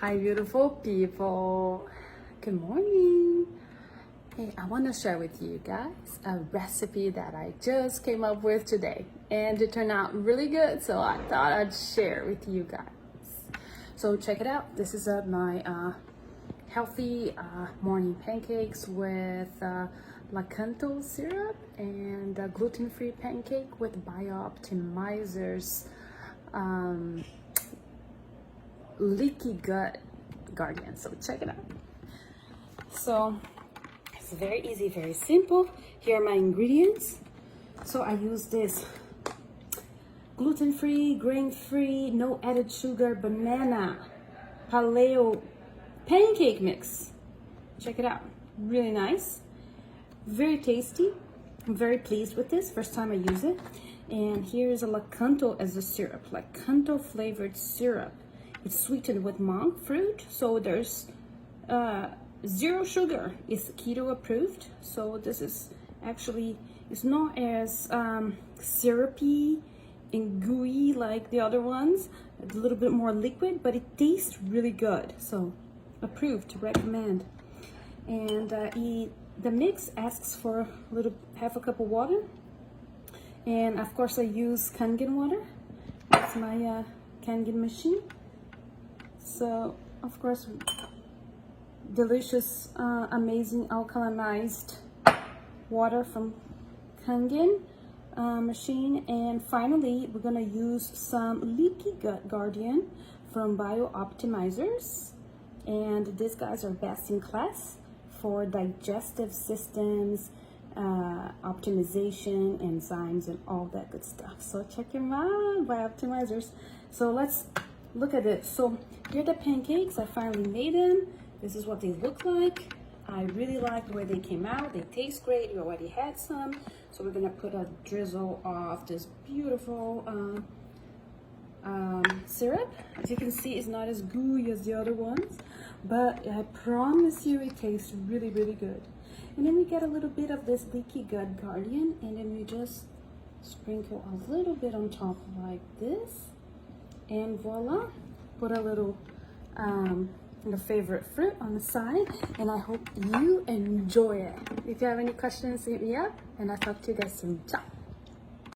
Hi, beautiful people. Good morning. Hey, I want to share with you guys a recipe that I just came up with today, and it turned out really good, so I thought I'd share with you guys. So check it out. This is my healthy morning pancakes with Lakanto syrup and gluten-free pancake with Biooptimizer's Leaky Gut Guardian. So check it out. So it's very easy, very simple. Here are my ingredients. So I use this gluten-free, grain-free, no added sugar, banana, Paleo pancake mix. Check it out. Really nice. Very tasty. I'm very pleased with this. First time I use it. And here's a Lakanto as a syrup. Lakanto flavored syrup. It's sweetened with monk fruit. So there's zero sugar. It's keto approved. So this is actually, it's not as syrupy and gooey like the other ones. It's a little bit more liquid, but it tastes really good. So approved, to recommend. And the mix asks for half a cup of water. And of course I use Kangen Water. That's my Kangen machine. So of course, delicious, amazing alkalinized water from Kangen machine. And finally, we're gonna use some Leaky Gut Guardian from Biooptimizers. And these guys are best in class for digestive systems, optimization, enzymes, and all that good stuff. So check them out, Biooptimizers. So let's look at it. So here are the pancakes. I finally made them. This is what they look like. I really like the way they came out. They taste great. We already had some. So we're gonna put a drizzle of this beautiful syrup. As you can see, it's not as gooey as the other ones, but I promise you it tastes really, really good. And then we get a little bit of this Leaky Gut Guardian, and then we just sprinkle a little bit on top like this, and voila, put a little favorite fruit on the side. And I hope you enjoy it. If you have any questions, hit me up, and I'll talk to you guys soon. Ciao.